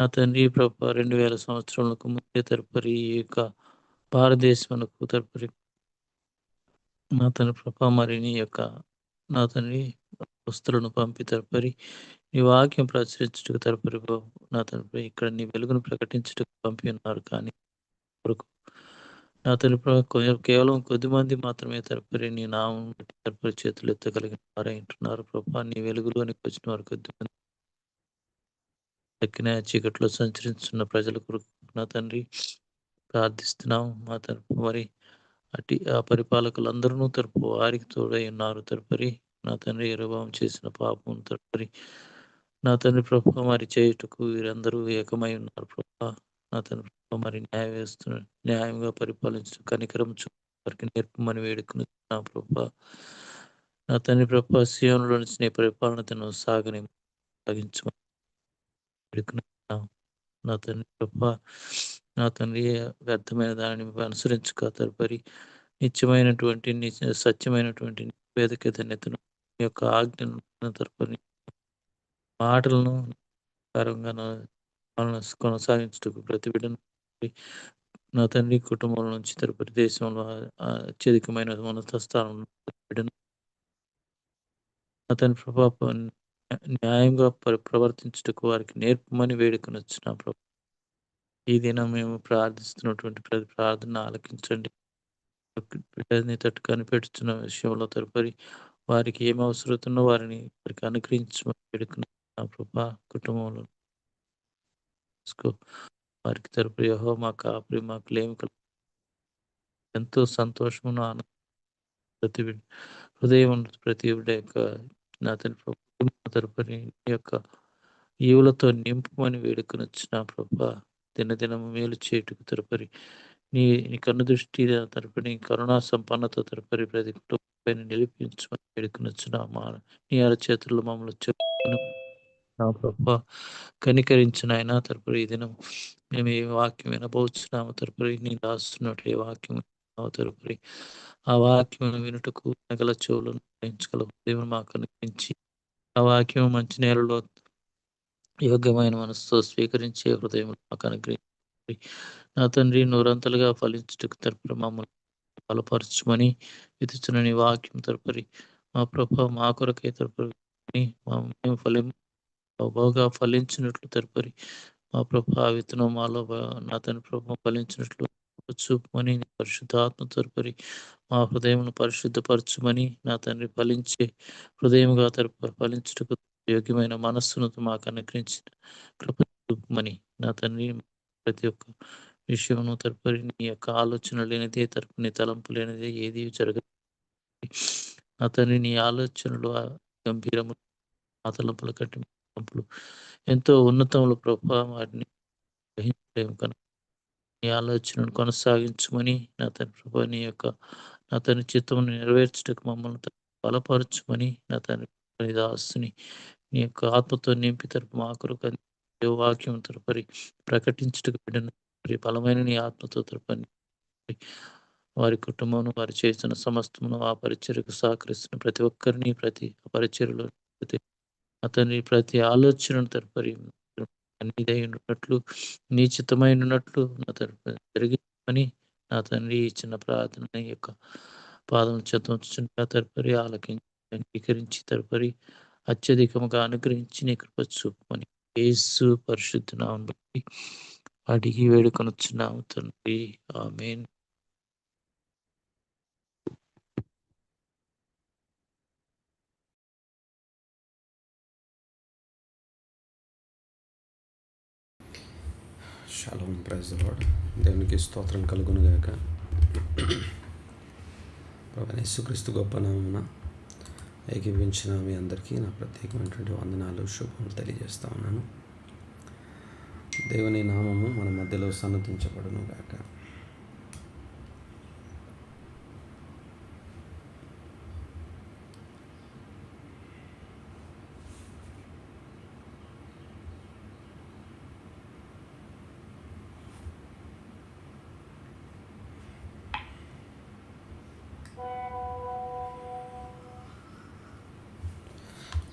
నా తండ్రి ప్రభా 2000 సంవత్సరములకు ముందే తదుపరి ఈ యొక్క భారతదేశమునకు తదుపరి నా తండ్రి ప్రభా మరి నీ యొక్క నా తండ్రి వస్తువులను పంపి తదుపరి నీ వాక్యం ప్రచురించుటకు తదుపరి నా తండ్రి ఇక్కడ నీ వెలుగును ప్రకటించుటకు పంపి ఉన్నారు కానీ కొరకు నా తండ్రి ప్రభా కేవలం కొద్దిమంది మాత్రమే తదుపరి నీ నామం బట్టి తదుపరి చేతులు ఎత్తగలిగిన వారై ఉంటున్నారు ప్రభా నీ వెలుగులోనికి వచ్చిన వారు కొద్దిమంది తక్కిన చీకట్లో సంచరిస్తున్న ప్రజల కొరకు నా తండ్రి ప్రార్థిస్తున్నాం మా తరపు మరి అటు ఆ పరిపాలకులందరూ తరపు వారికి తోడై ఉన్నారు తదుపరి నా తండ్రి యెరొబెయాము చేసిన పాపం తదుపరి నా తండ్రి ప్రభా మరి చేయుటకు వీరందరూ ఏకమై ఉన్నారు ప్రభా నా తండ్రి ప్రభా మరి న్యాయంగా పరిపాలించు కనికరం వారికి నేర్పమని వేడుకుని నా ప్రభా నా తండ్రి ప్రభా సీయోనులో నుంచి నీ పరిపాలనను సాగించమని వేడుకున్నాం నా తండ్రి ప్రభా నా తండ్రి వ్యర్థమైన దానిని అనుసరించుక తదుపరి నిత్యమైనటువంటి సత్యమైనటువంటి వేదిక ధన్యతను ఈ యొక్క ఆజ్ఞను తదుపరి మాటలను కొనసాగించుటకు ప్రతి బిడ్డను నా తండ్రి కుటుంబం నుంచి తదుపరి దేశంలో అత్యధికమైన ఉన్నత స్థానం బిడ్డను నా తండ్రి ప్రభా న్యాయంగా ప్రవర్తించుటకు వారికి నేర్పమని వేడుకొని వచ్చిన ప్రభు ఈ దినం మేము ప్రార్థిస్తున్నటువంటి ప్రతి ప్రార్థన ఆలకించండి బిడ్డని తట్టు కనిపెడుతున్న విషయంలో తదుపరి వారికి ఏం అవసరతుందో వారిని వారికి అనుగ్రహించమని వేడుకున్న ప్రభా కుటుంబంలో వారికి తరపు యెహోవా మా కాపరి మాకు లేమి ఎంతో సంతోషమును ఆనందం ప్రతి హృదయం ప్రతి బిడ్డ యొక్క నా తరపు తరపుని యొక్క ఈవులతో నింపమని వేడుకొని వచ్చిన ప్రభా దినదినము మేలు చేయుటకు తదుపరి నీ కన్ను దృష్టి తరపుని కరుణా సంపన్నత తదుపరి ప్రతి కుటుంబం నిలిపించమని వేడుకొని వచ్చిన నీ అరచేతుల్లో మమ్మల్ని చెప్పుకొని నా ప్రభా కనికరించిన ఆయన తదుపరి ఈ దినం మేము ఏ వాక్యం వినబోచున్నాము తదుపరి నీ రాస్తున్నట్టు ఏ వాక్యం తదుపరి ఆ వాక్యం వినుటకు నగల చెవులను గ్రహించగల దేవుని మాకు అనుగ్రహించి ఆ వాక్యం మంచి నేలలో యోగ్యమైన మనసుతో స్వీకరించే హృదయం మాకు అనుగ్రహించి నా తండ్రి నూరంతలుగా ఫలించుటకు తరపున మమ్మల్ని బలపరచుమని ఇతుచున్న నీ వాక్యం తరపురి మా ప్రభా మా కొరకే తరపురి మేము బాగా ఫలించినట్లు తదుపరి మా ప్రభా విత్తనం మాలో నా తండ్రి ప్రభా ఫలించినట్లు చూపమని పరిశుద్ధాత్మ తదుపరి మా హృదయమును పరిశుద్ధపరచుమని నా తండ్రి ఫలించే హృదయముగా ఫలించుటకు యోగ్యమైన మనస్సును మాకు అనుగ్రహించిన కృప చూపమని నా తండ్రి ప్రతి ఒక్క విషయమును తదుపరి నీ యొక్క ఆలోచన లేనిదే తరపు నీ తలంపు లేనిదే ఏది జరగదు నా తండ్రి నీ ఆలోచనలు గంభీరము ఆ తలంపుల కంటే తలంపులు ఎంతో ఉన్నతములు ప్రభావం వాటిని గ్రహించలేము కనుక నీ ఆలోచనను కొనసాగించమని నా తండ్రి ప్రభా నీ యొక్క నా తండ్రి చిత్తమును నెరవేర్చుటకు మమ్మల్ని బలపరచుమని నా తండ్రి దాసుని నీ యొక్క ఆత్మతో నింపి తరపు మా కొరకు వాక్యం తరపరి ప్రకటించుటకు బిడ్డను బలమైన నీ ఆత్మతో తరపని వారి కుటుంబం వారు చేస్తున్న సమస్తమును ఆ పరిచర్యకు సహకరిస్తున్న ప్రతి ఒక్కరిని ప్రతి పరిచర్యలో అతని ప్రతి ఆలోచనను తరపరి నీదై ఉన్నట్లు నీ చిత్తమైనట్లు నా తరపు జరిగించమని నా తండ్రి ఇచ్చిన ప్రార్థన యొక్క పాదం చెంత తరపరి అంగీకరించి తరపరి అత్యధికముగా అనుగ్రహించి నీ కృప చూపమని యేసు పరిశుద్ధ నామమున బట్టి అడిగి వేడుకొనుచున్నాము తండ్రి ఆమేన్. షాలోమ్, ప్రైజ్ ది లార్డ్. దేవునికి స్తోత్రం కలుగును గాక. ప్రభువైన యేసుక్రీస్తు గొప్ప నామమున ఏకీభవించిన మీ అందరికీ నా ప్రత్యేకమైనటువంటి వందనాలు, శుభములు తెలియజేస్తా ఉన్నాను. దేవుని నామము మన మధ్యలో సన్నతించబడును గాక.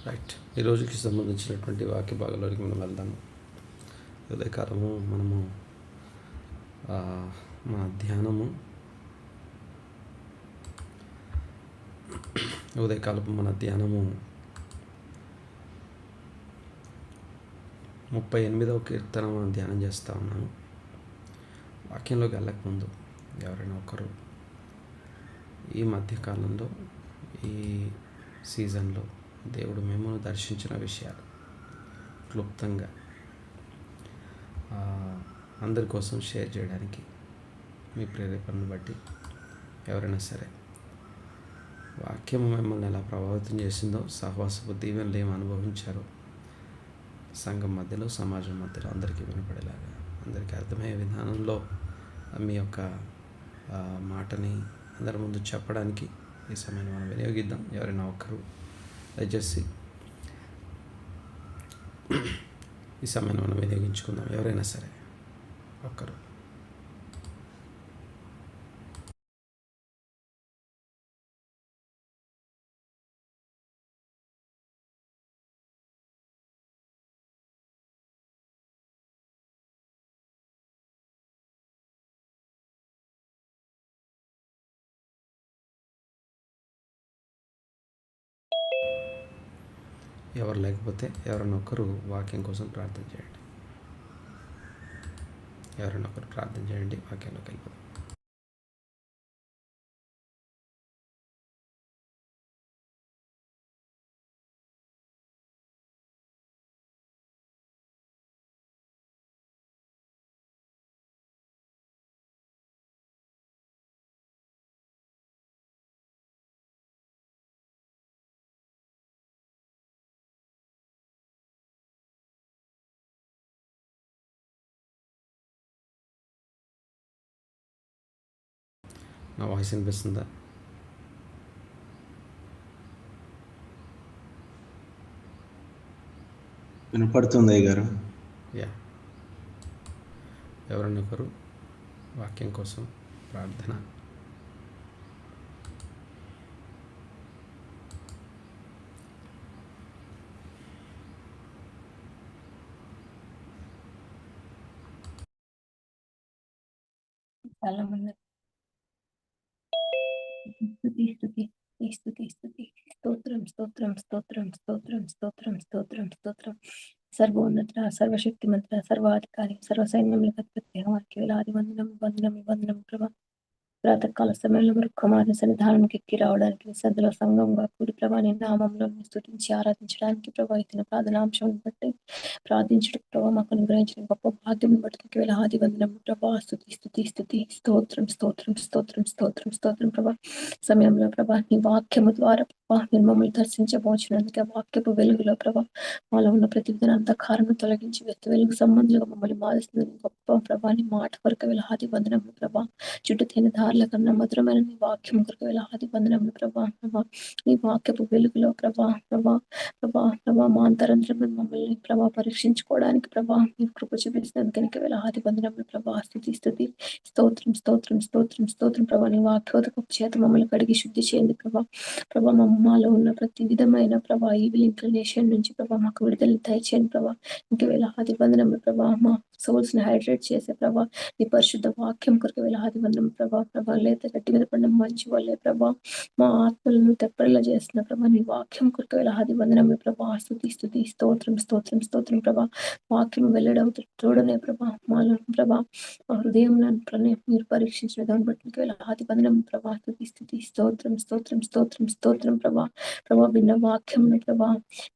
రైట్, ఈ రోజుకి సంబంధించినటువంటి వాక్య భాగంలోకి మనం వెళ్దాము. ఉదయకాలము మనము మన ధ్యానము ఉదయకాలపు మన ధ్యానము 38వ కీర్తన మనం ధ్యానం చేస్తూ ఉన్నాము. వాక్యంలోకి వెళ్ళకముందు ఎవరైనా ఒకరు ఈ మధ్యకాలంలో ఈ సీజన్లో దేవుడు మిమ్మల్ని దర్శించిన విషయాలు క్లుప్తంగా అందరి కోసం షేర్ చేయడానికి మీ ప్రేరేపణను బట్టి ఎవరైనా సరే వాక్యం మిమ్మల్ని ఎలా ప్రభావితం చేసిందో, సహవాసపు దీవెనలు ఏమి అనుభవించారో సంఘం మధ్యలో, సమాజం మధ్యలో అందరికీ వినపడేలాగా, అందరికీ అర్థమయ్యే విధానంలో మీ యొక్క మాటని అందరి ముందు చెప్పడానికి ఈ సమయాన్ని మనం వినియోగిద్దాం. ఎవరైనా ఒకరు దయచేసి ఈ సమయాన్ని మనం వినియోగించుకుందాం. ఎవరైనా సరే ఒక్కరు. ఎవరు లేకపోతే ఎవరైనా ఒకరు వాక్యం కోసం ప్రార్థన చేయండి. ఎవరైనా ఒకరు ప్రార్థన చేయండి. వాక్యంలోకి వెళ్ళిపోదాం. నా వాయిస్ వినిపిస్తుందా? వినపడుతుంది అయ్యగారు. యా, ఎవరైనా ఒకరు వాక్యం కోసం ప్రార్థన. చాలా మంది స్తుతి స్తుతి స్తుతి స్తుతి స్తోత్రం స్తోత్రం స్తోత్రం స్తోత్రం స్తోత్రం స్తోత్రం స్తోత్రం సర్వోన్నత సర్వశక్తిమంతుడ సర్వాధికారి సర్వసైన్యములకు అధిపతి వారికి వేలాది వందనం వందనం వందనం ప్రభా. ప్రాతకాల సమయంలో మరి కుమారుని సన్నిధానానికి ఎక్కి రావడానికి సద్దులో సంఘంగా కూడి ప్రభా నీ నామంలో స్తుతించి ఆరాధించడానికి ప్రభా ఇతని ప్రార్థనాంశం బట్టి ప్రార్థించడం ప్రభావ మాకు అనుగ్రహించిన గొప్ప భాగ్యం బట్టి వేలాది వందనం ప్రభా. స్తుతి స్తుతి స్తుతి స్తోత్రం స్తోత్రం స్తోత్రం స్తోత్రం స్తోత్రం ప్రభా. సమయంలో ప్రభా నీ వాక్యము ద్వారా ప్రభా మీరు మమ్మల్ని దర్శించబోచినందుకే వాక్యపు వెలుగులో ప్రభా మాలో ఉన్న ప్రతి విధంగా అంధకారము తొలగించి వ్యక్తి వెలుగు సంబంధంగా మమ్మల్ని బాధిస్తుంది గొప్ప ప్రభా నీ మాట కొరకు వేలాది వందనములు ప్రభా. చుట్టూ తేని దారుల కన్నా మధురమైన నీ వాక్యం కొరకు వేలాది వందనములు ప్రభా. ప్రభా నీ వాక్యపు వెలుగులో ప్రభా ప్రభా ప్రభా ప్రభా మా అంతరంత్రం మమ్మల్ని ప్రభా పరీక్షించుకోవడానికి ప్రభా మీ కృప చూపించినందుకు వేలాది వందనములు ప్రభా. స్తుతి స్తుతి స్తోత్రం స్తోత్రం స్తోత్రం స్తోత్రం ప్రభా. నీ వాక్యోదక చేత మమ్మల్ని కడిగి శుద్ధి చేయండి ప్రభా. ప్రభా మాలో ఉన్న ప్రతి విధమైన ప్రభా ఈవిల్ ఇంక్లినేషన్ నుంచి ప్రభా మాకు విడుదల దయచేయండి ప్రభా. ఇంక వేలాది వందనములు ప్రభా. మా సోల్స్ ని హైడ్రేట్ చేసే ప్రభా నీ పరిశుద్ధ వాక్యం కొరకు వేలాది వందనం ప్రభా. ప్రభా లేత గట్టి మీద పడిన మంచి వాళ్ళే ప్రభా మా ఆత్మలను తెప్పరిలా చేస్తున్న ప్రభా నీ వాక్యం కొరకు వేలాది వందనములు ప్రభా. స్తుతి స్తుతి స్తోత్రం స్తోత్రం స్తోత్రం ప్రభా. వాక్యం వెల్లడం చూడనే ప్రభా మాలో ప్రభా మా హృదయంలో మీరు పరీక్షించిన దాన్ని బట్టి వేలాది వందనం ప్రభా. స్తుతి స్తుతి స్తోత్రం స్తోత్రం స్తోత్రం స్తోత్రం ప్రభా. ప్రభా విన్న వాక్యం ప్రభా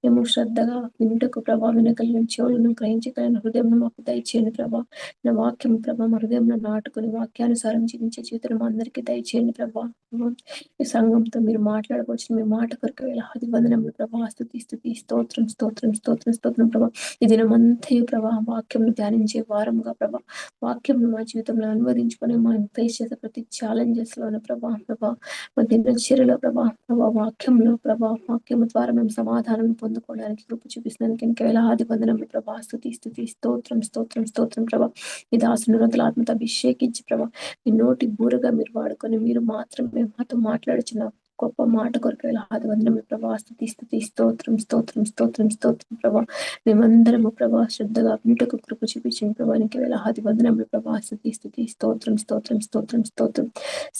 మేము శ్రద్ధగా వినుటకు ప్రభా వినగలిగిన చెవులను గ్రహించగలిగిన హృదయం మాకు దయచేయండి ప్రభా. నా వాక్యం ప్రభా మా హృదయంలో నాటుకుని వాక్యానుసారం జీవించే జీవితం మా అందరికీ దయచేయండి ప్రభా. ఈ సంఘంతో మీరు మాట్లాడవచ్చు మీ మాట కొరకు వేలాది వందనములు ప్రభా. స్తుతి స్తుతి స్తోత్రం స్తోత్రం స్తోత్రం స్తోత్రం ప్రభా. ఈ దినమంతయు ప్రభా వాక్యం ధ్యానించే వారంగా ప్రభా వాక్యం మా జీవితంలో అనువదించుకొని మనం ఫేస్ చేసే ప్రతి ఛాలెంజెస్ లోనే ప్రభా ప్రభా మా దినచర్యలో ప్రభా ప్రభా వాక్యంలో ప్రభా వాక్యం ద్వారా మేము సమాధానం పొందుకోవడానికి కృప చూపిస్తున్నందుకు ఇంకా వేలాది వందనములు ప్రభా. స్తుతి స్తుతి స్తోత్రం స్తోత్రం స్తోత్రం ప్రభా. ఈ దాసుని రోజుల ఆత్మతో అభిషేకించి ప్రభా మీ నోటి బూరగా మీరు వాడుకొని మీరు మాత్రమే మాతో మాట్లాడుచున్న గొప్ప మాట కొరకు వేలాది వందనములు ప్రభా. స్తుతి స్తుతి స్తోత్రం స్తోత్రం స్తోత్రం స్తోత్రం ప్రభా. మేమందరము ప్రభా శ్రద్ధగా వినుటకు కృప చూపించిన ప్రభానికి వేలాది వందనములు ప్రభా. స్తుతి స్తుతి స్తోత్రం స్తోత్రం స్తోత్రం స్తోత్రం.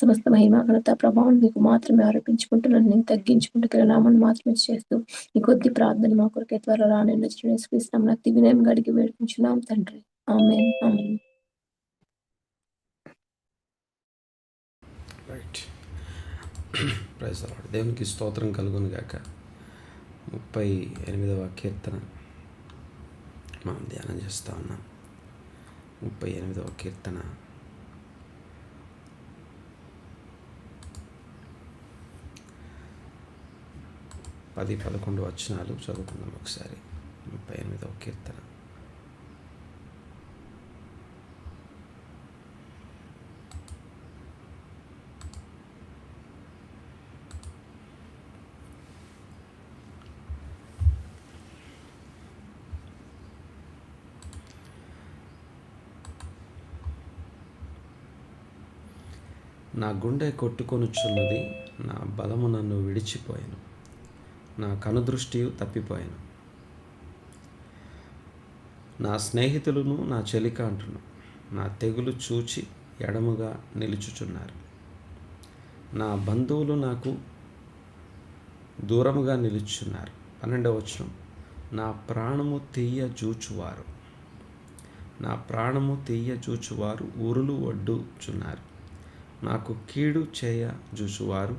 సమస్త మహిమ ఘనత ప్రభావం మీకు మాత్రమే ఆరోపించుకుంటూ నన్ను తగ్గించుకుంటూ నామాన్ని మాత్రమే చేస్తూ ఈ కొద్ది ప్రార్థన మా కొరకే త్వరలో రానని యేసుక్రీస్తు అతి వినయంగా అడిగి వేడుకుంటున్నాం తండ్రి. ఆమేన్ ఆమేన్. రైట్. Praise the lord. దేవునికి స్తోత్రం కలుగును గాక. 38వ కీర్తన మనం ధ్యానం చేస్తూ ఉన్నాం. 38వ కీర్తన 10-11 వచనాలు చదువుకుందాం ఒకసారి. 38వ కీర్తన. నా గుండె కొట్టుకొనుచున్నది, నా బలము నన్ను విడిచిపోయాను, నా కనుదృష్టియు తప్పిపోయాను. నా స్నేహితులను నా చెలికాంటును నా తెగులు చూచి ఎడముగా నిలుచుచున్నారు. నా బంధువులు నాకు దూరముగా నిలుచున్నారు. 12వ వచనం. నా ప్రాణము తీయ జూచువారు, నా ప్రాణము తీయ జూచువారు ఉరులు ఒడ్డుచున్నారు. నాకు కీడు చేయ జూచువారు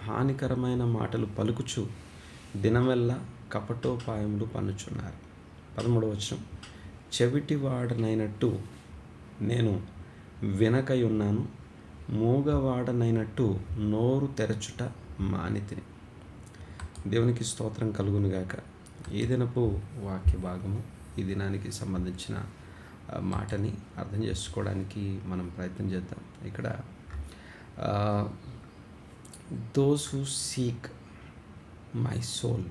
హానికరమైన మాటలు పలుకుచు దినమెల్లా కపటోపాయములు పన్నుచున్నారు. 13వ వచనం. చెవిటివాడనైనట్టు నేను వినకయున్నాను, మూగవాడనైనట్టు నోరు తెరచుట మానితిని. దేవునికి స్తోత్రం కలుగునుగాక. ఈ దినపు వాక్య భాగము, ఈ దినానికి సంబంధించిన మాటని అర్థం చేసుకోవడానికి మనం ప్రయత్నం చేద్దాం. ఇక్కడ those who seek my soul,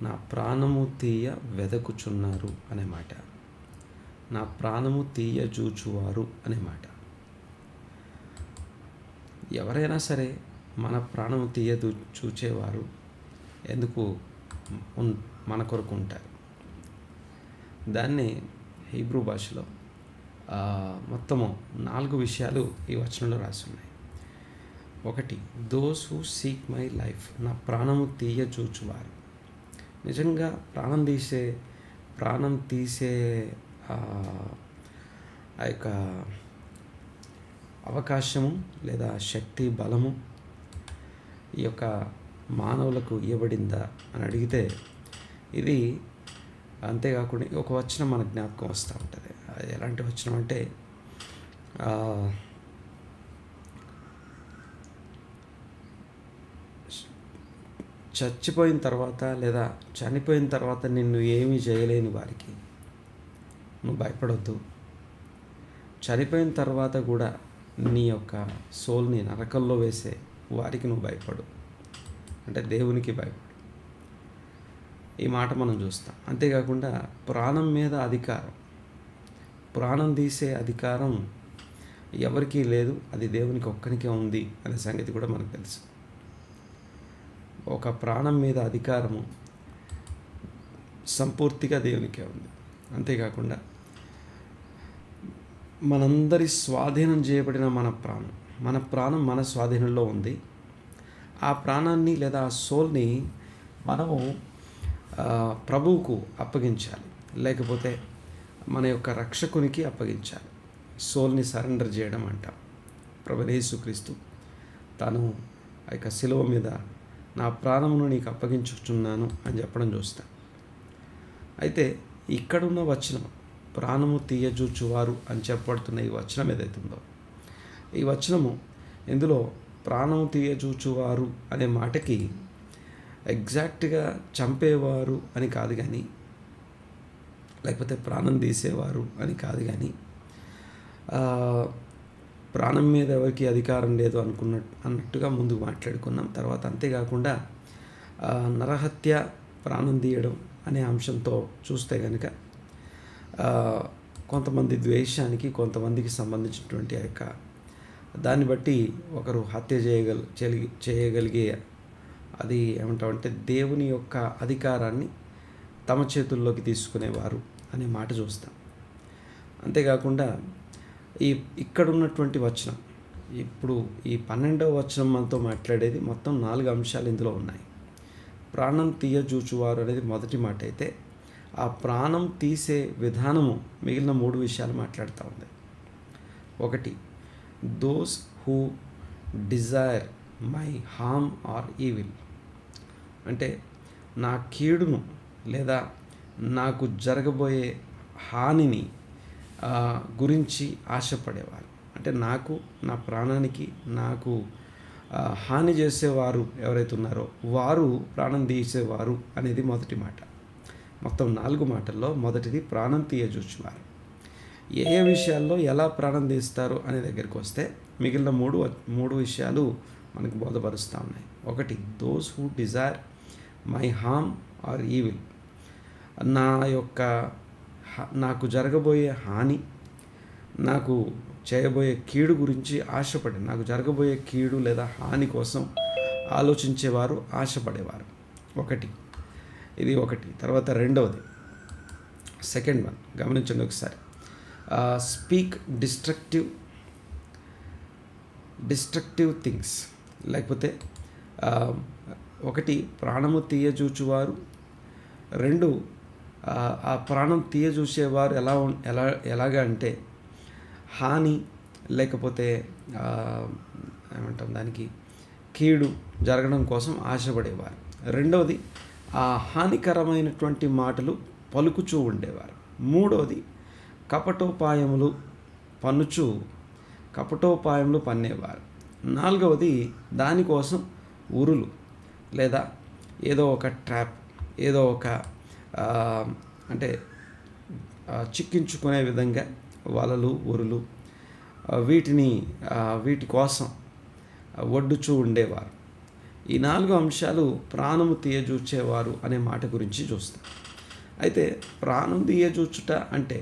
నా ప్రాణము తీయ వెదకుచున్నారు అనే మాట, నా ప్రాణము తీయ జూచువారు అనే మాట. ఎవరైనా సరే మన ప్రాణము తీయ చూచేవారు ఎందుకు మన కొరకు ఉంటారు. దాన్ని హీబ్రూ భాషలో మొత్తము 4 విషయాలు ఈ వచనంలో రాసి ఉన్నాయి. 1, those who seek my life, నా ప్రాణము తీయ చూచువారు. నిజంగా ప్రాణం తీసే ఆ యొక్క అవకాశము లేదా శక్తి, బలము ఈ యొక్క మానవులకు ఇవ్వబడిందా అని అడిగితే, ఇది అంతేకాకుండా ఒక వచనం మన జ్ఞాపకం వస్తూ ఉంటుంది. అది ఎలాంటి వచనం అంటే, చచ్చిపోయిన తర్వాత లేదా చనిపోయిన తర్వాత నిన్ను ఏమీ చేయలేని వారికి నువ్వు భయపడొద్దు. చనిపోయిన తర్వాత కూడా నీ యొక్క సోల్ని నరకంలో వేసే వారికి నువ్వు భయపడు, అంటే దేవునికి భయపడు. ఈ మాట మనం చూస్తాం. అంతేకాకుండా ప్రాణం మీద అధికారం, ప్రాణం తీసే అధికారం ఎవరికీ లేదు, అది దేవునికి ఒక్కనికే ఉంది అనే సంగతి కూడా మనకు తెలుసు. ఒక ప్రాణం మీద అధికారము సంపూర్తిగా దేవునికే ఉంది. అంతేకాకుండా మనందరి స్వాధీనం చేయబడిన మన ప్రాణం మన స్వాధీనంలో ఉంది. ఆ ప్రాణాన్ని లేదా ఆ సోల్ని మనము ప్రభువుకు అప్పగించాలి, లేకపోతే మన యొక్క రక్షకునికి అప్పగించాలి. సోల్ని సరెండర్ చేయడం అంటాం. ప్రభువైన యేసుక్రీస్తు తాను ఆ యొక్క శిలువ మీద నా ప్రాణమును నీకు అప్పగించుచున్నాను అని చెప్పడం చూస్తాం. అయితే ఇక్కడున్న వచనం, ప్రాణము తీయజూచువారు అని చెప్పబడుతున్న ఈ వచనం ఏదైతే ఉందో, ఈ వచనము ఇందులో ప్రాణము తీయజూచువారు అనే మాటకి ఎగ్జాక్ట్గా చంపేవారు అని కాదు కానీ, లేకపోతే ప్రాణం తీసేవారు అని కాదు కానీ, ప్రాణం మీద ఎవరికి అధికారం లేదు అన్నట్టుగా ముందు మాట్లాడుకున్నాం. తర్వాత అంతేకాకుండా నరహత్య, ప్రాణం తీయడం అనే అంశంతో చూస్తే కనుక కొంతమంది ద్వేషానికి, కొంతమందికి సంబంధించినటువంటి ఆ యొక్క దాన్ని బట్టి ఒకరు హత్య చేయగలిగే అది ఏమంటామంటే దేవుని యొక్క అధికారాన్ని తమ చేతుల్లోకి తీసుకునేవారు అనే మాట చూస్తాం. అంతేకాకుండా ఇక్కడ ఉన్నటువంటి వచనం, ఇప్పుడు ఈ 12వ వచనం మనతో మాట్లాడేది మొత్తం 4 అంశాలు ఇందులో ఉన్నాయి. ప్రాణం తీయజూచువారు అనేది మొదటి మాట అయితే, ఆ ప్రాణం తీసే విధానము మిగిలిన 3 విషయాలు మాట్లాడుతూ ఉంది. ఒకటి, those who desire my harm or evil, అంటే నా కీడును లేదా నాకు జరగబోయే హానిని గురించి ఆశపడేవారు. అంటే నాకు, నా ప్రాణానికి నాకు హాని చేసేవారు ఎవరైతే ఉన్నారో వారు ప్రాణం తీసేవారు అనేది మొదటి మాట. మొత్తం 4 మాటల్లో మొదటిది ప్రాణం తీయజూచువారు. ఏ విషయాల్లో ఎలా ప్రాణం తీస్తారు అనే దగ్గరికి వస్తే మిగిలిన 3 విషయాలు మనకు బోధపరుస్తూ ఉన్నాయి. ఒకటి, those who desire my harm or evil, నాకు జరగబోయే హాని, నాకు చేయబోయే కీడు గురించి ఆశపడి, నాకు జరగబోయే కీడు లేదా హాని కోసం ఆలోచించేవారు, ఆశపడేవారు. ఇది ఒకటి. తర్వాత రెండవది, సెకండ్ వన్ గమనించండి ఒకసారి. స్పీక్ డిస్ట్రక్టివ్ థింగ్స్, లేకపోతే ఒకటి ప్రాణము తీయజూచువారు, 2 ఆ ప్రాణం తీయజూసేవారు ఎలాగా అంటే హాని లేకపోతే ఏమంటాం దానికి కీడు జరగడం కోసం ఆశపడేవారు. రెండవది, ఆ హానికరమైనటువంటి మాటలు పలుకుచూ ఉండేవారు. మూడవది, కపటోపాయములు పన్నేవారు. నాలుగవది, దానికోసం ఉరులు లేదా ఏదో ఒక ట్రాప్, ఏదో ఒక అంటే చిక్కించుకునే విధంగా వలలు, ఉరులు వీటి కోసం వడ్డుచూ ఉండేవారు. ఈ 4 అంశాలు ప్రాణము తీయజూచేవారు అనే మాట గురించి చూస్తాం. అయితే ప్రాణం తీయజూచుట అంటే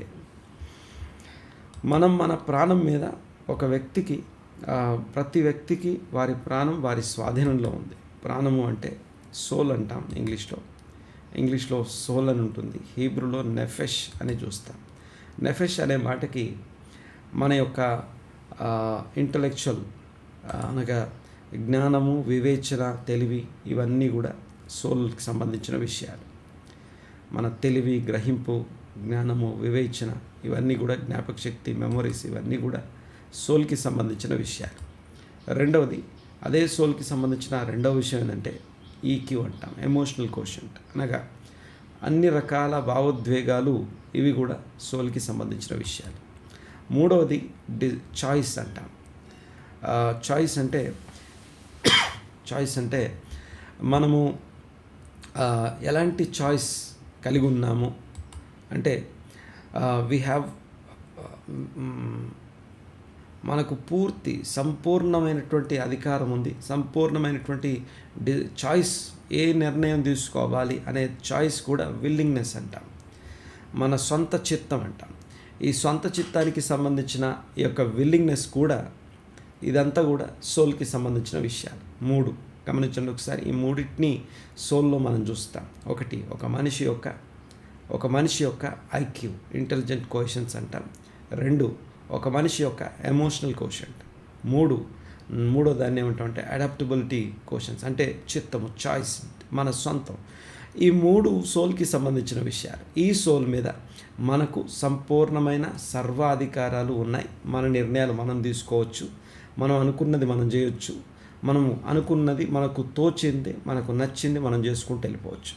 మన ప్రాణం మీద ఒక వ్యక్తికి, ప్రతి వ్యక్తికి వారి ప్రాణం వారి స్వాధీనంలో ఉంది. ప్రాణము అంటే సోల్ అంటాం ఇంగ్లీష్లో సోల్ అని ఉంటుంది, హీబ్రూలో నెఫెష్ అని చూస్తాం. నెఫెష్ అనే మాటకి మన యొక్క ఇంటలెక్చువల్ అనగా జ్ఞానము, వివేచన, తెలివి ఇవన్నీ కూడా సోల్కి సంబంధించిన విషయాలు. మన తెలివి, గ్రహింపు, జ్ఞానము, వివేచన ఇవన్నీ కూడా, జ్ఞాపక శక్తి, మెమొరీస్ ఇవన్నీ కూడా సోల్కి సంబంధించిన విషయాలు. రెండవది, అదే సోల్కి సంబంధించిన రెండవ విషయం ఏంటంటే ఈక్యూ అంటాం, ఎమోషనల్ కోషంట్, అనగా అన్ని రకాల భావోద్వేగాలు ఇవి కూడా సోల్కి సంబంధించిన విషయాలు. మూడవది చాయిస్ అంటాం. చాయిస్ అంటే మనము ఎలాంటి చాయిస్ కలిగి ఉన్నాము అంటే వీ హ్యావ్ మనకు సంపూర్ణమైనటువంటి అధికారం ఉంది, సంపూర్ణమైనటువంటి చాయిస్, ఏ నిర్ణయం తీసుకోవాలి అనే చాయిస్ కూడా విల్లింగ్నెస్ అంటాం, మన సొంత చిత్తం అంటాం. ఈ సొంత చిత్తానికి సంబంధించిన ఈ యొక్క విల్లింగ్నెస్ కూడా, ఇదంతా కూడా సోల్కి సంబంధించిన విషయాలు. 3 గమనించండి ఒకసారి. ఈ 3 సోల్లో మనం చూస్తాం. ఒకటి, ఒక మనిషి యొక్క ఐక్యూ, ఇంటెలిజెంట్ కోషన్స్ అంటాం. 2, ఒక మనిషి యొక్క ఎమోషనల్ కోషంట్. మూడో దాన్ని ఏమంటామంటే అడాప్టబిలిటీ కోషన్స్, అంటే చిత్తము, చాయిస్, మన సొంతం. ఈ 3 సోల్కి సంబంధించిన విషయాలు. ఈ సోల్ మీద మనకు సంపూర్ణమైన సర్వాధికారాలు ఉన్నాయి. మన నిర్ణయాలు మనం తీసుకోవచ్చు, మనం అనుకున్నది మనం చేయొచ్చు, మనము అనుకున్నది, మనకు తోచింది, మనకు నచ్చింది మనం చేసుకుంటూ వెళ్ళిపోవచ్చు.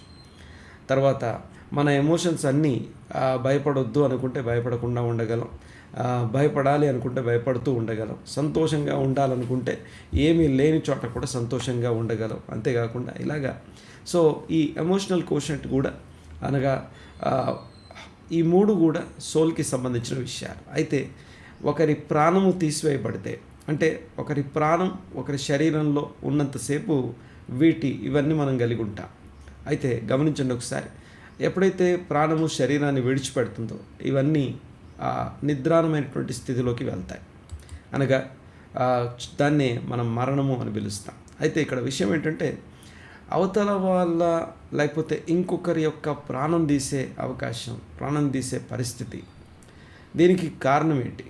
తర్వాత మన ఎమోషన్స్ అన్నీ భయపడొద్దు అనుకుంటే భయపడకుండా ఉండగలం, భయపడాలి అనుకుంటే భయపడుతూ ఉండగలం, సంతోషంగా ఉండాలనుకుంటే ఏమీ లేని చోట కూడా సంతోషంగా ఉండగలం. అంతేకాకుండా ఇలాగా సో ఈ ఎమోషనల్ కోషంట్ కూడా, అనగా ఈ 3 కూడా సోల్కి సంబంధించిన విషయాలు. అయితే ఒకరి ప్రాణము తీసివేయబడితే, అంటే ఒకరి ప్రాణం ఒకరి శరీరంలో ఉన్నంతసేపు ఇవన్నీ మనం కలిగి ఉంటాం. అయితే గమనించండి ఒకసారి, ఎప్పుడైతే ప్రాణము శరీరాన్ని విడిచిపెడుతుందో ఇవన్నీ నిద్రాణమైనటువంటి స్థితిలోకి వెళ్తాయి. అనగా దాన్నే మనం మరణము అని పిలుస్తాం. అయితే ఇక్కడ విషయం ఏంటంటే అవతల వాళ్ళ లేకపోతే ఇంకొకరి యొక్క ప్రాణం తీసే అవకాశం, ప్రాణం తీసే పరిస్థితి, దీనికి కారణం ఏంటి?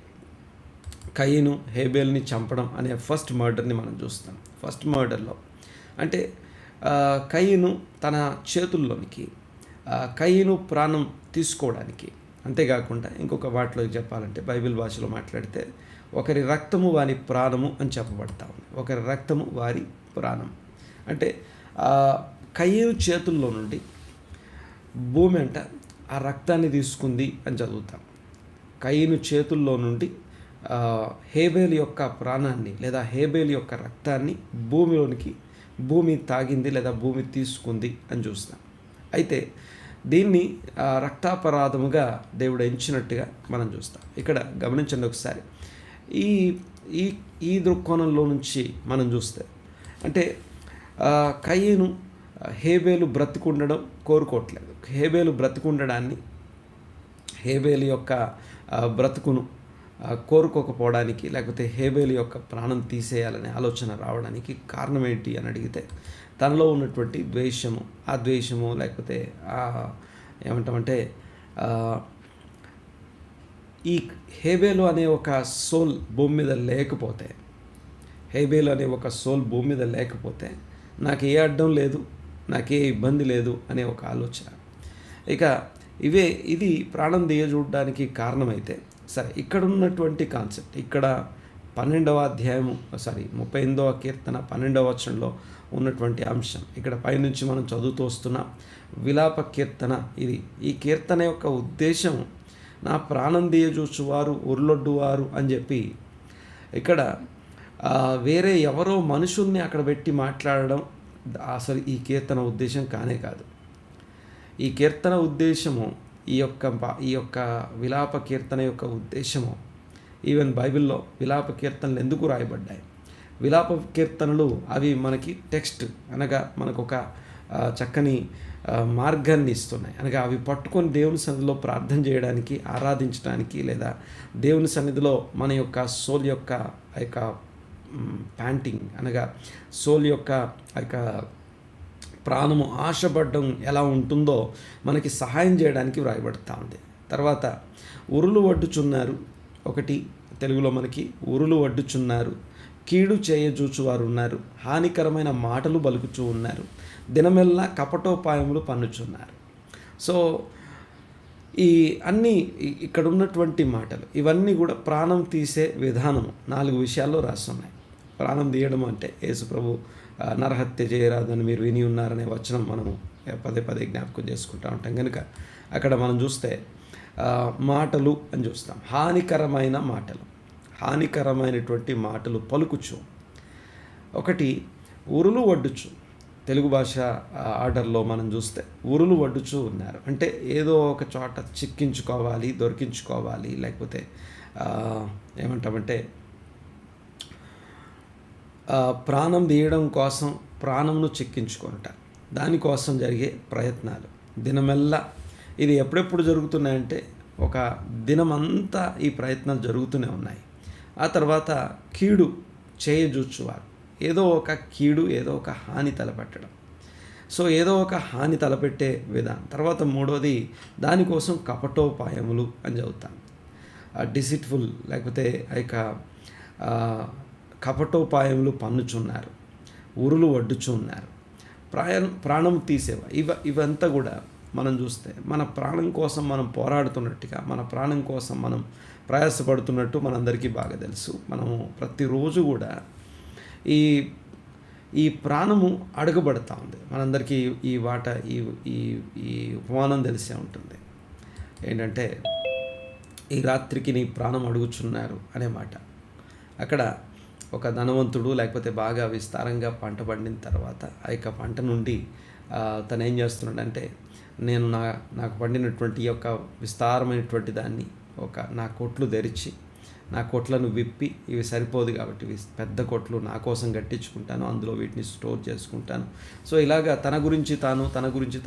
కయీను హేబేల్ని చంపడం అనే ఫస్ట్ మర్డర్ని మనం చూస్తాం. ఫస్ట్ మర్డర్లో అంటే కయీను తన చేతుల్లోనికి కయీను ప్రాణం తీసుకోవడానికి, అంతేకాకుండా ఇంకొక వాటిలో చెప్పాలంటే బైబిల్ భాషలో మాట్లాడితే ఒకరి రక్తము వారి ప్రాణము అని చెప్పబడతా ఉంది. ఒకరి రక్తము వారి ప్రాణం అంటే కయీను చేతుల్లో నుండి భూమి అంట ఆ రక్తాన్ని తీసుకుంది అని చదువుతాం. కయీను చేతుల్లో నుండి హేబేలు యొక్క ప్రాణాన్ని లేదా హేబేలు యొక్క రక్తాన్ని భూమి తాగింది లేదా భూమి తీసుకుంది అని చూస్తాం. అయితే దీన్ని రక్తాపరాధముగా దేవుడు ఎంచినట్టుగా మనం చూస్తాం. ఇక్కడ గమనించండి ఒకసారి, ఈ ఈ ఈ దృక్కోణంలో నుంచి మనం చూస్తే అంటే కయీను హేబేలు బ్రతికుండడం కోరుకోవట్లేదు. హేబేలు బ్రతికుండడాన్ని, హేబేలు యొక్క బ్రతుకును కోరుకోకపోవడానికి లేకపోతే హేబేలు యొక్క ప్రాణం తీసేయాలనే ఆలోచన రావడానికి కారణం ఏంటి అని అడిగితే తనలో ఉన్నటువంటి ద్వేషము, ఆ ద్వేషము లేకపోతే ఏమంటామంటే ఈ హేబేలు అనే ఒక సోల్ భూమి మీద లేకపోతే, హేబేలు అనే ఒక సోల్ భూమి మీద లేకపోతే నాకు ఏ అడ్డం లేదు, నాకే ఇబ్బంది లేదు అనే ఒక ఆలోచన. ఇక ఇది ప్రాణం తీయజూడడానికి కారణమైతే సరే, ఇక్కడ ఉన్నటువంటి కాన్సెప్ట్ ఇక్కడ 12వ అధ్యాయము 38వ కీర్తన 12వ వచనంలో ఉన్నటువంటి అంశం ఇక్కడ పైనుంచి మనం చదువుతూ వస్తున్నాం. విలాప కీర్తన ఇది. ఈ కీర్తన యొక్క ఉద్దేశం నా ప్రాణం తీయజూచువారు ఉర్లొడ్డువారు అని చెప్పి ఇక్కడ వేరే ఎవరో మనుషుల్ని అక్కడ పెట్టి మాట్లాడడం అసలు ఈ కీర్తన ఉద్దేశం కానే కాదు. ఈ కీర్తన ఉద్దేశము ఈ యొక్క విలాప కీర్తన యొక్క ఉద్దేశము, ఈవెన్ బైబిల్లో విలాప కీర్తనలు ఎందుకు రాయబడ్డాయి? విలాప కీర్తనలు అవి మనకి టెక్స్ట్ అనగా మనకు ఒక చక్కని మార్గాన్ని ఇస్తున్నాయి. అనగా అవి పట్టుకొని దేవుని సన్నిధిలో ప్రార్థన చేయడానికి, ఆరాధించడానికి, లేదా దేవుని సన్నిధిలో మన యొక్క సోల్ యొక్క ప్యాంటింగ్ అనగా సోల్ యొక్క ప్రాణము ఆశపడ్డం ఎలా ఉంటుందో మనకి సహాయం చేయడానికి వ్రాయబడతా ఉంది. తర్వాత ఉరులు వడ్డుచున్నారు, ఒకటి తెలుగులో మనకి ఉరులు వడ్డుచున్నారు, కీడు చేయజూచువారు ఉన్నారు, హానికరమైన మాటలు పలుకుచూ ఉన్నారు, దినమెల్లా కపటోపాయములు పన్నుచున్నారు. సో ఈ అన్నీ ఇక్కడ ఉన్నటువంటి మాటలు ఇవన్నీ కూడా ప్రాణం తీసే విధానము 4 విషయాల్లో రాస్తున్నాయి. ప్రాణం తీయడం అంటే యేసుప్రభు నరహత్య చేయరాదని మీరు విని ఉన్నారనే వచనం మనము పదే జ్ఞాపకం చేసుకుంటూ ఉంటాం. కనుక అక్కడ మనం చూస్తే మాటలు అని చూస్తాం. హానికరమైనటువంటి మాటలు పలుకుచు. ఒకటి ఉరులు వడ్డుచు. తెలుగు భాష ఆర్డర్లో మనం చూస్తే ఉరులు వడ్డుచు ఉన్నారు అంటే ఏదో ఒక చోట చిక్కించుకోవాలి, దొరికించుకోవాలి, లేకపోతే ఏమంటామంటే ప్రాణం తీయడం కోసం ప్రాణంను చిక్కించుకుంట, దానికోసం జరిగే ప్రయత్నాలు దినమెల్లా. ఇది ఎప్పుడెప్పుడు జరుగుతున్నాయంటే ఒక దినమంతా ఈ ప్రయత్నాలు జరుగుతూనే ఉన్నాయి. ఆ తర్వాత కీడు చేయజూచువారు, ఏదో ఒక కీడు, ఏదో ఒక హాని తలపెట్టడం. సో ఏదో ఒక హాని తలపెట్టే విధానం. తర్వాత మూడోది దానికోసం కపటోపాయములు అని చదువుతాం. డిసిట్ఫుల్ లేకపోతే కపటోపాయములు పన్నుచున్నారు, ఉరులు వడ్డుచున్నారు, ప్రాణం తీసేవా. ఇవంతా కూడా మనం చూస్తే మన ప్రాణం కోసం మనం పోరాడుతున్నట్టుగా, మన ప్రాణం కోసం మనం ప్రయాసపడుతున్నట్టు మనందరికీ బాగా తెలుసు. మనము ప్రతిరోజు కూడా ఈ ప్రాణము అడగబడతా ఉంది. మనందరికీ ఈ ఉపమానం తెలిసే ఉంటుంది. ఏంటంటే ఈ రాత్రికి నీ ప్రాణం అడుగుచున్నారు అనే మాట. అక్కడ ఒక ధనవంతుడు లేకపోతే బాగా విస్తారంగా పంట పండిన తర్వాత ఆ యొక్క పంట నుండి తను ఏం చేస్తున్నాడంటే, నేను నాకు పండినటువంటి యొక్క విస్తారమైనటువంటి దాన్ని నా కొట్లు తెరిచి నా కొట్లను విప్పి, ఇవి సరిపోదు కాబట్టి ఇవి పెద్ద కొట్లు నా కోసం కట్టించుకుంటాను, అందులో వీటిని స్టోర్ చేసుకుంటాను. సో ఇలాగా తన గురించి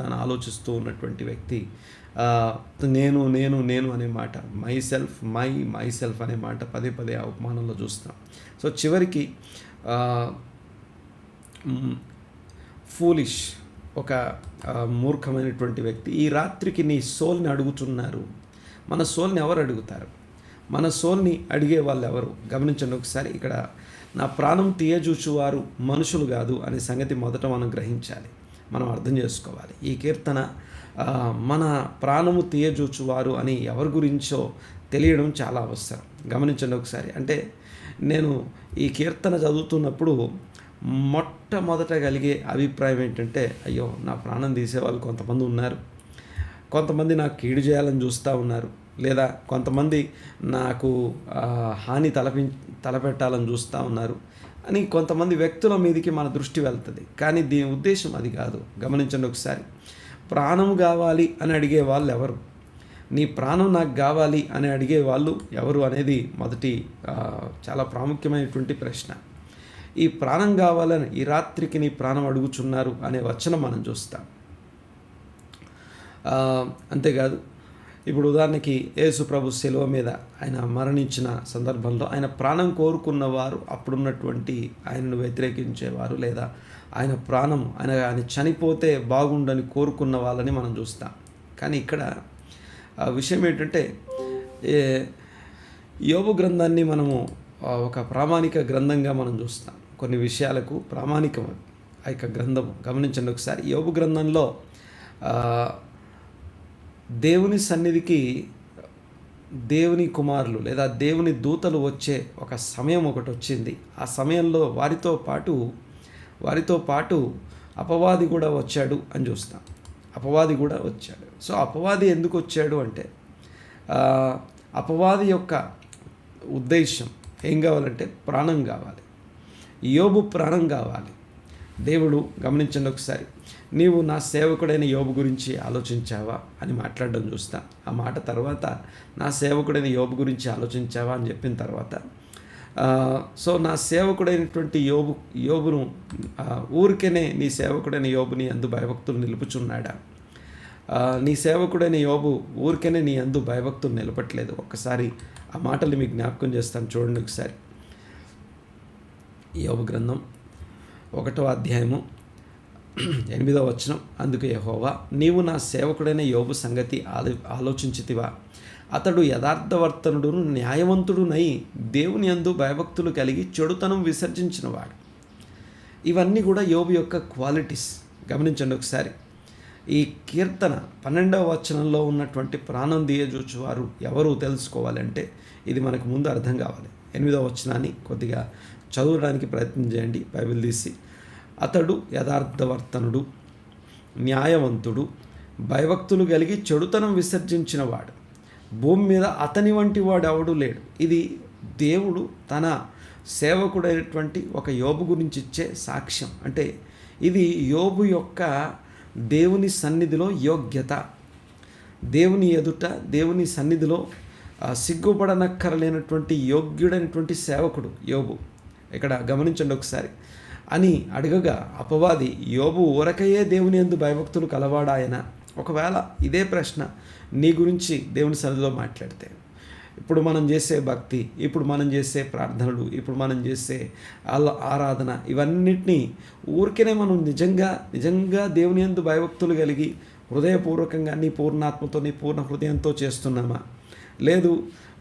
తాను ఆలోచిస్తూ ఉన్నటువంటి వ్యక్తి నేను నేను నేను అనే మాట, మై సెల్ఫ్ అనే మాట పదే పదే ఆ ఉపమానంలో చూస్తాం. సో చివరికి ఫూలిష్, ఒక మూర్ఖమైనటువంటి వ్యక్తి ఈ రాత్రికి నీ సోల్ని అడుగుతున్నారు. మన సోల్ని ఎవరు అడుగుతారు? మన సోల్ని అడిగే వాళ్ళు ఎవరు? గమనించండి ఒకసారి. ఇక్కడ నా ప్రాణం తీయజూచువారు మనుషులు కాదు అనే సంగతి మొదట మనం గ్రహించాలి, మనం అర్థం చేసుకోవాలి. ఈ కీర్తన మన ప్రాణము తీయజూచువారు అని ఎవరి గురించో తెలియడం చాలా అవసరం. గమనించండి ఒకసారి. అంటే నేను ఈ కీర్తన చదువుతున్నప్పుడు మొట్టమొదట కలిగే అభిప్రాయం ఏంటంటే, అయ్యో నా ప్రాణం తీసేవాళ్ళు కొంతమంది ఉన్నారు, కొంతమంది నాకు కీడు చేయాలని చూస్తూ ఉన్నారు, లేదా కొంతమంది నాకు హాని తలపెట్టాలని చూస్తూ ఉన్నారు అని కొంతమంది వ్యక్తుల మీదకి మన దృష్టి వెళ్తుంది. కానీ దీని ఉద్దేశం అది కాదు. గమనించండి ఒకసారి. ప్రాణం కావాలి అని అడిగే వాళ్ళు ఎవరు? నీ ప్రాణం నాకు కావాలి అని అడిగే వాళ్ళు ఎవరు అనేది మొదటి చాలా ప్రాముఖ్యమైనటువంటి ప్రశ్న. ఈ ప్రాణం కావాలని ఈ రాత్రికి నీ ప్రాణం అడుగుచున్నారు అనే వచనం మనం చూస్తాం. అంతేకాదు, ఇప్పుడు ఉదాహరణకి యేసు ప్రభు శిలువ మీద ఆయన మరణించిన సందర్భంలో ఆయన ప్రాణం కోరుకున్నవారు, అప్పుడున్నటువంటి ఆయనను వ్యతిరేకించేవారు, లేదా ఆయన చనిపోతే బాగుండని కోరుకున్న వాళ్ళని మనం చూస్తాం. కానీ ఇక్కడ విషయం ఏంటంటే, యోబు గ్రంథాన్ని మనము ఒక ప్రామాణిక గ్రంథంగా మనం చూస్తాం. కొన్ని విషయాలకు ప్రామాణికం ఆ యొక్క గ్రంథము. గమనించండి ఒకసారి. యోబు గ్రంథంలో దేవుని సన్నిధికి దేవుని కుమారులు లేదా దేవుని దూతలు వచ్చే ఒక సమయం ఒకటి వచ్చింది. ఆ సమయంలో వారితో పాటు అపవాది కూడా వచ్చాడు అని చూస్తాం. అపవాది కూడా వచ్చాడు. సో అపవాది ఎందుకు వచ్చాడు అంటే, అపవాది యొక్క ఉద్దేశం ఏం కావాలంటే ప్రాణం కావాలి. యోబు ప్రాణం కావాలి. దేవుడు, గమనించండి ఒకసారి, నీవు నా సేవకుడైన యోబు గురించి ఆలోచించావా అని మాట్లాడడం చూస్తాం. ఆ మాట తర్వాత నా సేవకుడైన యోబు గురించి ఆలోచించావా అని చెప్పిన తర్వాత, సో నా సేవకుడైనటువంటి యోబును ఊరికేనే నీ సేవకుడైన యోబుని అందు భయభక్తులు నిలుపుచున్నాడా? నీ సేవకుడైన యోబు ఊరికేనే నీ అందు భయభక్తులు నిలపట్లేదు. ఒక్కసారి ఆ మాటలు మీకు జ్ఞాపకం చేస్తాను, చూడండి ఒకసారి. యోబు గ్రంథం 1వ అధ్యాయము 8వ వచనం. అందుకు యెహోవా, నీవు నా సేవకుడైన యోబు సంగతి ఆలోచించితివా? అతడు యథార్థవర్తనుడును న్యాయవంతుడునై దేవుని యందు భయభక్తులు కలిగి చెడుతనం విసర్జించినవాడు. ఇవన్నీ కూడా యోబు యొక్క క్వాలిటీస్. గమనించండి ఒకసారి. ఈ కీర్తన 12వ వచనంలో ఉన్నటువంటి ప్రాణం తీయజూచువారు ఎవరు తెలుసుకోవాలంటే ఇది మనకు ముందు అర్థం కావాలి. 8వ వచనాన్ని కొద్దిగా చదవడానికి ప్రయత్నం చేయండి బైబిల్ తీసి. అతడు యథార్థవర్తనుడు, న్యాయవంతుడు, భయభక్తులు కలిగి చెడుతనం విసర్జించినవాడు, భూమి మీద అతని వంటి వాడు ఎవడు లేడు. ఇది దేవుడు తన సేవకుడైనటువంటి ఒక యోబు గురించి ఇచ్చే సాక్ష్యం. అంటే ఇది యోబు యొక్క దేవుని సన్నిధిలో యోగ్యత. దేవుని ఎదుట, దేవుని సన్నిధిలో సిగ్గుపడనక్కరలేనటువంటి యోగ్యుడైనటువంటి సేవకుడు యోబు. ఇక్కడ గమనించండి ఒకసారి. అని అడగగా అపవాది, యోబు ఊరకయే దేవుని యందు భయభక్తులు కలవాడాయన? ఒకవేళ ఇదే ప్రశ్న నీ గురించి దేవుని సన్నిధిలో మాట్లాడితే, ఇప్పుడు మనం చేసే భక్తి, ఇప్పుడు మనం చేసే ప్రార్థనలు, ఇప్పుడు మనం చేసే ఆరాధన, ఇవన్నిటినీ ఊరికేనే మనం నిజంగా దేవుని యందు భయభక్తులు కలిగి హృదయపూర్వకంగా నీ పూర్ణాత్మతో, నీ పూర్ణ హృదయంతో చేస్తున్నామా? లేదు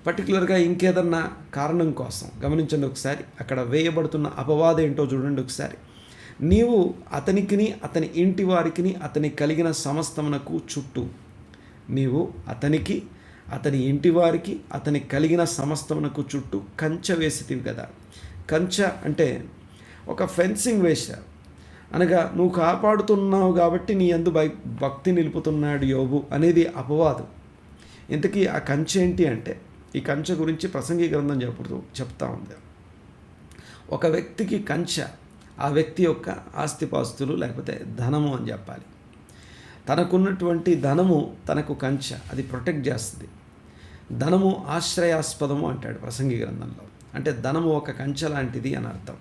పర్టికులర్గా ఇంకేదన్నా కారణం కోసం. గమనించండి ఒకసారి. అక్కడ వేయబడుతున్న అపవాదం ఏంటో చూడండి ఒకసారి. నీవు అతనికిని, అతని ఇంటి వారికిని, అతని కలిగిన సమస్తమునకు చుట్టూ, నీవు అతనికి, అతని ఇంటి వారికి, అతని కలిగిన సమస్తమునకు చుట్టూ కంచె వేసితివి కదా. కంచె అంటే ఒక ఫెన్సింగ్ వేశారు. అనగా నువ్వు కాపాడుతున్నావు కాబట్టి నీ యందు భక్తి నిలుపుతున్నాడు యోబు అనేది అపవాదం. ఇంతకీ ఆ కంచె ఏంటి అంటే, ఈ కంచె గురించి ప్రసంగి గ్రంథం చెప్తా ఉంది. ఒక వ్యక్తికి కంచె ఆ వ్యక్తి యొక్క ఆస్తిపాస్తులు లేకపోతే ధనము అని చెప్పాలి. తనకున్నటువంటి ధనము తనకు కంచె, అది ప్రొటెక్ట్ చేస్తుంది. ధనము ఆశ్రయాస్పదము అంటాడు ప్రసంగి గ్రంథంలో. అంటే ధనము ఒక కంచె లాంటిది అని అర్థం.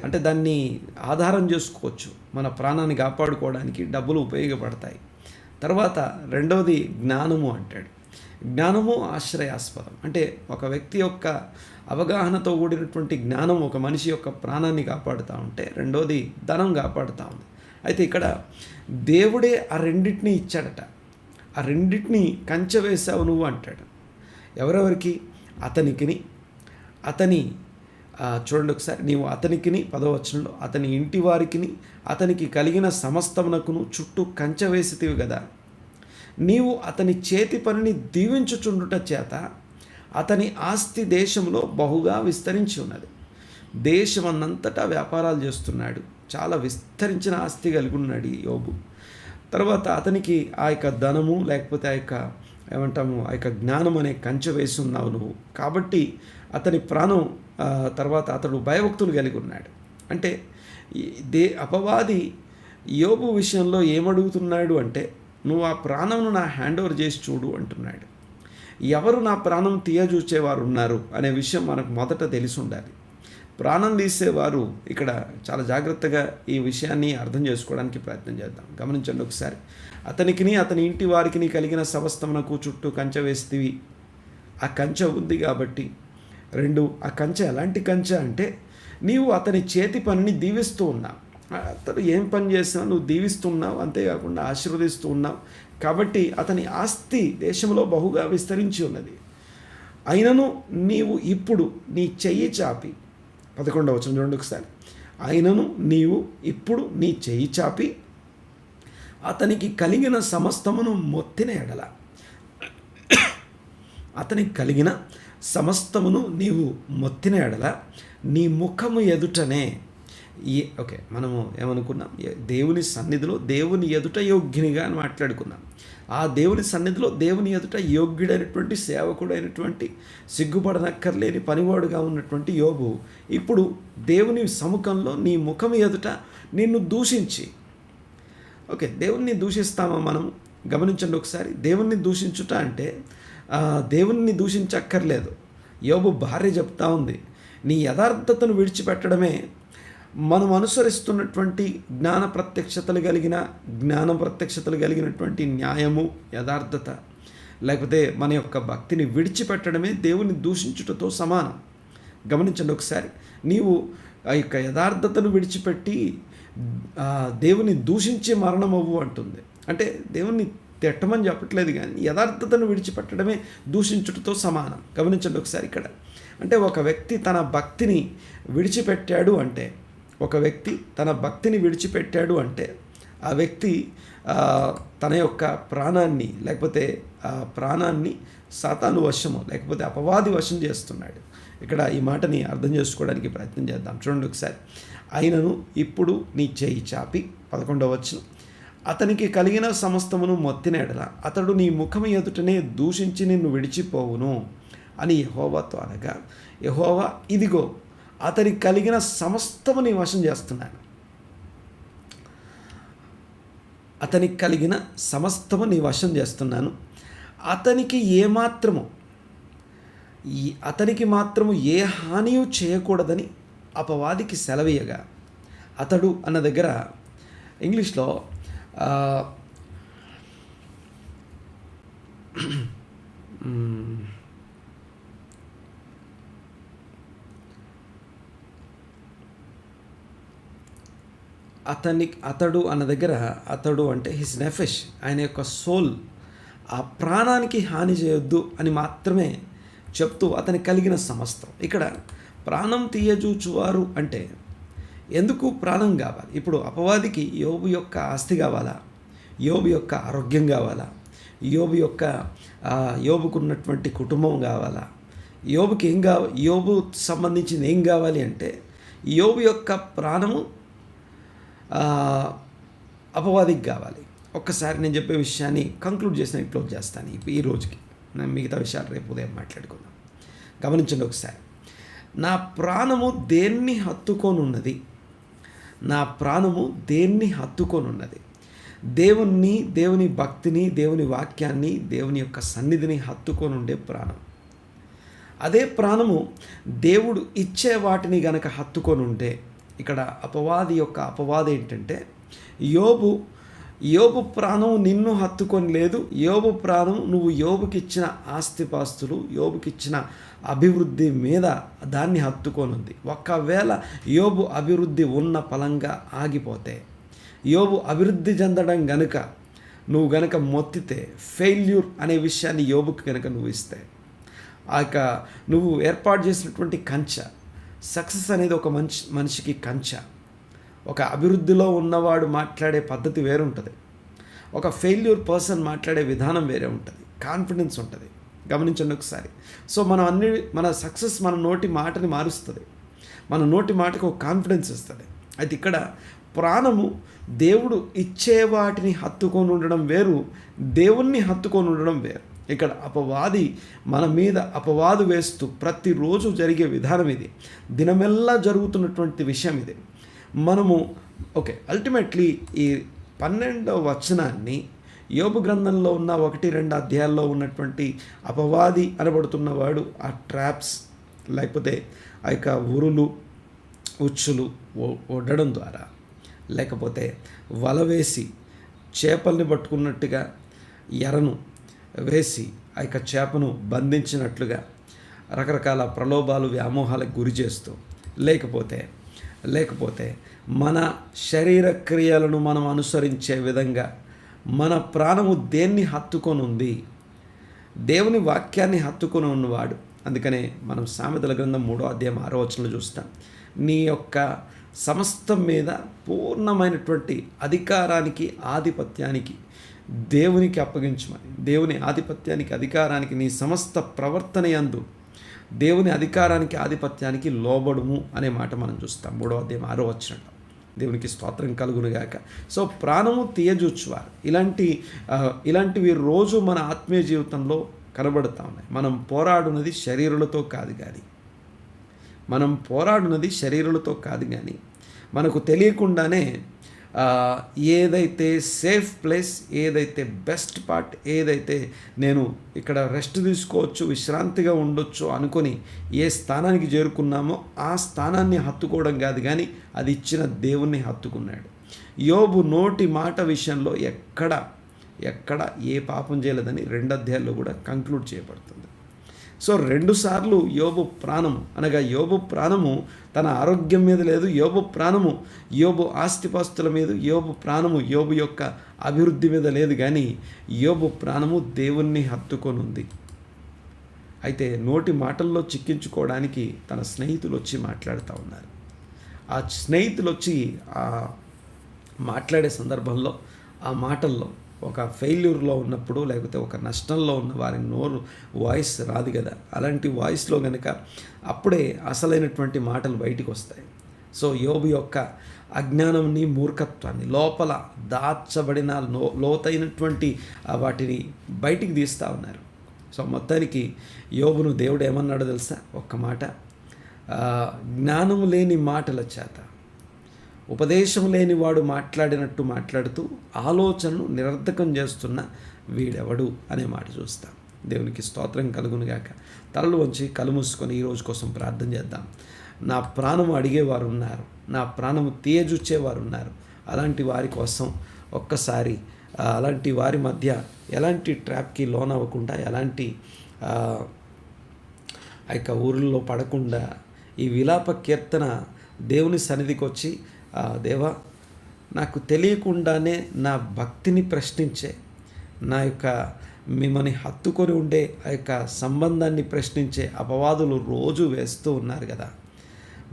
అంటే దాన్ని ఆధారం చేసుకోవచ్చు. మన ప్రాణాన్ని కాపాడుకోవడానికి డబ్బులు ఉపయోగపడతాయి. తర్వాత రెండవది జ్ఞానము అంటాడు. జ్ఞానము ఆశ్రయాస్పదం. అంటే ఒక వ్యక్తి యొక్క అవగాహనతో కూడినటువంటి జ్ఞానం ఒక మనిషి యొక్క ప్రాణాన్ని కాపాడుతూ ఉంటే, రెండోది ధనం కాపాడుతూ ఉంది. అయితే ఇక్కడ దేవుడే ఆ రెండింటినీ ఇచ్చాడట. ఆ రెండింటినీ కంచె వేసావు నువ్వు అంటాడు. ఎవరెవరికి? అతనికిని, అతని చూడండి ఒకసారి, నీవు అతనికిని 10వ వచనంలో అతని ఇంటి వారికిని అతనికి కలిగిన సమస్తమునకును చుట్టూ కంచె వేసితివి కదా. నీవు అతని చేతి పనిని దీవించుచుండుట చేత అతని ఆస్తి దేశంలో బహుగా విస్తరించి ఉన్నది. దేశమన్నంతటా వ్యాపారాలు చేస్తున్నాడు. చాలా విస్తరించిన ఆస్తి కలిగి ఉన్నాడు ఈ యోబు. తర్వాత అతనికి ఆ యొక్క ధనము, లేకపోతే ఆ యొక్క ఏమంటాము, ఆ యొక్క జ్ఞానం అనే కంచె వేసి ఉన్నావు నువ్వు. కాబట్టి అతని ప్రాణం, తర్వాత అతడు భయభక్తులు కలిగి ఉన్నాడు. అంటే అపవాది యోబు విషయంలో ఏమడుగుతున్నాడు అంటే, నువ్వు ఆ ప్రాణంను నా హ్యాండ్ ఓవర్ చేసి చూడు అంటున్నాడు. ఎవరు నా ప్రాణం తీయజూచేవారు ఉన్నారు అనే విషయం మనకు మొదట తెలిసి ఉండాలి. ప్రాణం తీసేవారు, ఇక్కడ చాలా జాగ్రత్తగా ఈ విషయాన్ని అర్థం చేసుకోవడానికి ప్రయత్నం చేద్దాం. గమనించండి ఒకసారి. అతనికిని అతని ఇంటి వారికి కలిగిన సమస్తమునకు చుట్టూ కంచె వేస్తేవి. ఆ కంచె ఉంది కాబట్టి. రెండు, ఆ కంచె ఎలాంటి కంచె అంటే, నీవు అతని చేతి పనిని దీవిస్తూ ఉన్నావు. అతడు ఏం పని చేసినా నువ్వు దీవిస్తున్నావు, అంతేకాకుండా ఆశీర్వదిస్తూ ఉన్నావు. కాబట్టి అతని ఆస్తి దేశంలో బహుగా విస్తరించి ఉన్నది. అయినను నీవు ఇప్పుడు నీ చెయ్యి చాపి, 11వ వచనం చూడండి ఒకసారి. అయినను నీవు ఇప్పుడు నీ చెయ్యి చాపి అతనికి కలిగిన సమస్తమును మొత్తిన ఎడల, అతనికి కలిగిన సమస్తమును నీవు మొత్తిన ఎడల నీ ముఖము ఎదుటనే ఓకే, మనము ఏమనుకున్నాం? దేవుని సన్నిధిలో దేవుని ఎదుట యోగ్యునిగా అని మాట్లాడుకున్నాం. ఆ దేవుని సన్నిధిలో దేవుని ఎదుట యోగ్యుడైనటువంటి, సేవకుడైనటువంటి, సిగ్గుపడనక్కర్లేని పనివాడుగా ఉన్నటువంటి యోబు ఇప్పుడు దేవుని సముఖంలో నీ ముఖం ఎదుట నిన్ను దూషించి, ఓకే, దేవుణ్ణి దూషిస్తామా మనం? గమనించండి ఒకసారి. దేవుణ్ణి దూషించుట అంటే దేవుణ్ణి దూషించక్కర్లేదు. యోబు భార్య చెప్తా ఉంది, నీ యథార్థతను విడిచిపెట్టడమే మనం అనుసరిస్తున్నటువంటి జ్ఞాన ప్రత్యక్షతలు కలిగినటువంటి న్యాయము, యథార్థత, లేకపోతే మన యొక్క భక్తిని విడిచిపెట్టడమే దేవుని దూషించుటతో సమానం. గమనించండి ఒకసారి. నీవు ఆ యొక్క యథార్థతను విడిచిపెట్టి దేవుని దూషించి మరణమవ్వు అంటుంది. అంటే దేవుణ్ణి తిట్టమని చెప్పట్లేదు, కానీ యథార్థతను విడిచిపెట్టడమే దూషించుటతో సమానం. గమనించండి ఒకసారి ఇక్కడ. అంటే ఒక వ్యక్తి తన భక్తిని విడిచిపెట్టాడు అంటే, ఆ వ్యక్తి తన యొక్క ప్రాణాన్ని, లేకపోతే ఆ ప్రాణాన్ని సాతాను వశము, లేకపోతే అపవాది వశం చేస్తున్నాడు. ఇక్కడ ఈ మాటని అర్థం చేసుకోవడానికి ప్రయత్నం చేద్దాం. చూడండి ఒకసారి. అయినను ఇప్పుడు నీ చేయి చాపి, 11వ వచనం, అతనికి కలిగిన సమస్తమును మొత్తిన ఎడల అతడు నీ ముఖము ఎదుటనే దూషించి నిన్ను విడిచిపోవును అని యెహోవాతో అనగా, యెహోవా ఇదిగో అతనికి కలిగిన సమస్తము నీ వశం చేస్తున్నాను. అతనికి కలిగిన సమస్తము నీ వశం చేస్తున్నాను. అతనికి మాత్రము ఏ హానియు చేయకూడదని అపవాదికి సెలవీయగా, అతడు అన్న దగ్గర ఇంగ్లీష్లో అతడు అన్న దగ్గర, అతడు అంటే హిస్ నెఫెష్, ఆయన యొక్క సోల్, ఆ ప్రాణానికి హాని చేయొద్దు అని మాత్రమే చెప్తూ అతనికి కలిగిన సమస్తం. ఇక్కడ ప్రాణం తీయజూచువారు అంటే ఎందుకు ప్రాణం కావాలి? ఇప్పుడు అపవాదికి యోబు యొక్క ఆస్తి కావాలా? యోబు యొక్క ఆరోగ్యం కావాలా? యోబుకున్నటువంటి కుటుంబం కావాలా? యోబుకి ఏం కావాలి? యోబు సంబంధించింది ఏం కావాలి అంటే, యోబు యొక్క ప్రాణము అపవాదికి కావాలి. ఒక్కసారి నేను చెప్పే విషయాన్ని కంక్లూడ్ చేసిన క్లోజ్ చేస్తాను ఈ రోజుకి. నేను మిగతా విషయాలు రేపు ఉదయం మాట్లాడుకుందాం. గమనించండి ఒకసారి. నా ప్రాణము దేన్ని హత్తుకొనున్నది? దేవుణ్ణి, దేవుని భక్తిని, దేవుని వాక్యాన్ని, దేవుని యొక్క సన్నిధిని హత్తుకొని ఉండే ప్రాణం. అదే ప్రాణము దేవుడు ఇచ్చే వాటిని గనక హత్తుకొని ఉంటే, ఇక్కడ అపవాది ఏంటంటే, యోబు యోబు ప్రాణం నిన్ను హత్తుకొని లేదు. యోబు ప్రాణం నువ్వు యోబుకిచ్చిన ఆస్తిపాస్తులు, యోబుకిచ్చిన అభివృద్ధి మీద దాన్ని హత్తుకొని ఉంది. ఒకవేళ యోబు అభివృద్ధి ఉన్న ఫలంగా ఆగిపోతే, యోబు అభివృద్ధి చెందడం గనుక నువ్వు గనక మొత్తితే, ఫెయిల్యూర్ అనే విషయాన్ని యోబుకి కనుక నువ్వు ఇస్తే, నువ్వు ఏర్పాటు చేసినటువంటి కంచె, సక్సెస్ అనేది ఒక మనిషికి కంచె. ఒక అభివృద్ధిలో ఉన్నవాడు మాట్లాడే పద్ధతి వేరే ఉంటుంది, ఒక ఫెయిల్యూర్ పర్సన్ మాట్లాడే విధానం వేరే ఉంటుంది, కాన్ఫిడెన్స్ ఉంటుంది. గమనించండి ఒకసారి. సో మన సక్సెస్ మన నోటి మాటని మారుస్తుంది, మన నోటి మాటకు ఒక కాన్ఫిడెన్స్ ఇస్తుంది. అయితే ఇక్కడ ప్రాణము దేవుడు ఇచ్చే వాటిని హత్తుకొని ఉండడం వేరు, దేవుణ్ణి హత్తుకొని ఉండడం వేరు. ఇక్కడ అపవాది మన మీద అపవాదు వేస్తూ ప్రతిరోజు జరిగే విధానం ఇది, దినమెల్లా జరుగుతున్నటువంటి విషయం ఇది. మనము అల్టిమేట్లీ ఈ 12వ వచనాన్ని యోబు గ్రంథంలో ఉన్న 1-2 అధ్యాయాల్లో ఉన్నటువంటి అపవాది అనబడుతున్నవాడు ఆ ట్రాప్స్, లేకపోతే ఆ యొక్క ఉరులు ఉచ్చులు ఒడ్డడం ద్వారా, లేకపోతే వల వేసి చేపల్ని పట్టుకున్నట్టుగా ఎరను వేసి ఆ యొక్క చేపను బంధించినట్లుగా రకరకాల ప్రలోభాలు, వ్యామోహాలకు గురి చేస్తూ, లేకపోతే మన శరీర క్రియలను మనం అనుసరించే విధంగా మన ప్రాణము దేన్ని హత్తుకొని ఉంది? దేవుని వాక్యాన్ని హత్తుకొని ఉన్నవాడు. అందుకనే మనం సామెతల గ్రంథం 3వ అధ్యాయం 6వ వచనంలో చూస్తాం, నీ యొక్క సమస్తం మీద పూర్ణమైనటువంటి అధికారానికి, ఆధిపత్యానికి దేవునికి అప్పగించమని, దేవుని ఆధిపత్యానికి, అధికారానికి, నీ సమస్త ప్రవర్తన యందు దేవుని అధికారానికి, ఆధిపత్యానికి లోబడుము అనే మాట మనం చూస్తాం 3వ అధ్యాయం 6వ వచనంలో. దేవునికి స్తోత్రం కలుగునుగాక. సో ప్రాణము తీయజూచువారు, ఇలాంటివి రోజు మన ఆత్మీయ జీవితంలో కనబడుతూ ఉన్నాయి. మనం పోరాడున్నది శరీరులతో కాదు కానీ మనకు తెలియకుండానే ఏదైతే సేఫ్ ప్లేస్, ఏదైతే బెస్ట్ పార్ట్, ఏదైతే నేను ఇక్కడ రెస్ట్ తీసుకోవచ్చు, విశ్రాంతిగా ఉండొచ్చు అనుకొని ఏ స్థానానికి చేరుకున్నామో ఆ స్థానాన్ని హత్తుకోవడం కాదు కానీ అది ఇచ్చిన దేవుణ్ణి హత్తుకున్నాడు. యోబు నోటి మాట విషయంలో ఎక్కడ ఏ పాపం చేయలేదని 2 అధ్యాయాల్లో కూడా కంక్లూడ్ చేయబడుతుంది. సో 2 సార్లు యోబు ప్రాణము తన ఆరోగ్యం మీద లేదు, యోబు ఆస్తిపాస్తుల మీద, యోబు యొక్క అభివృద్ధి మీద లేదు, కానీ యోబు ప్రాణము దేవుణ్ణి హత్తుకొని ఉంది. అయితే నోటి మాటల్లో చిక్కించుకోవడానికి తన స్నేహితులు వచ్చి మాట్లాడుతూ ఉన్నారు. ఆ స్నేహితులు వచ్చి మాట్లాడే సందర్భంలో ఆ మాటల్లో ఒక ఫెయిల్యూర్లో ఉన్నప్పుడు, లేకపోతే ఒక నష్టంలో ఉన్న వారి వాయిస్ రాదు కదా, అలాంటి వాయిస్లో కనుక అప్పుడే అసలైనటువంటి మాటలు బయటికి వస్తాయి. సో యోబు యొక్క అజ్ఞానాన్ని, మూర్ఖత్వాన్ని, లోపల దాచబడిన లోతైనటువంటి వాటిని బయటికి తీస్తూ ఉన్నారు. సో మొత్తానికి యోబును దేవుడు ఏమన్నాడో తెలుసా? ఒక్క మాట, జ్ఞానము లేని మాటల చేత, ఉపదేశం లేని వాడు మాట్లాడినట్టు మాట్లాడుతూ ఆలోచనను నిరర్ధకం చేస్తున్న వీడెవడు అనే మాట చూస్తాం. దేవునికి స్తోత్రం కలుగునుగాక. తలలు వంచి కళ్ళు మూసుకొని ఈరోజు కోసం ప్రార్థన చేద్దాం. నా ప్రాణము అడిగేవారు ఉన్నారు, నా ప్రాణము తీయజుచ్చేవారు ఉన్నారు. అలాంటి వారి కోసం ఒక్కసారి, అలాంటి వారి మధ్య ఎలాంటి ట్రాప్కి లోన్ అవ్వకుండా, ఎలాంటి ఆ యొక్క ఊరిలో పడకుండా ఈ విలాప కీర్తన దేవుని సన్నిధికి వచ్చి, దేవా, నాకు తెలియకుండానే నా భక్తిని ప్రశ్నించే, నా యొక్క మిమ్మల్ని హత్తుకొని ఉండే ఆ యొక్క సంబంధాన్ని ప్రశ్నించే అపవాదులు రోజు వేస్తూ ఉన్నారు కదా,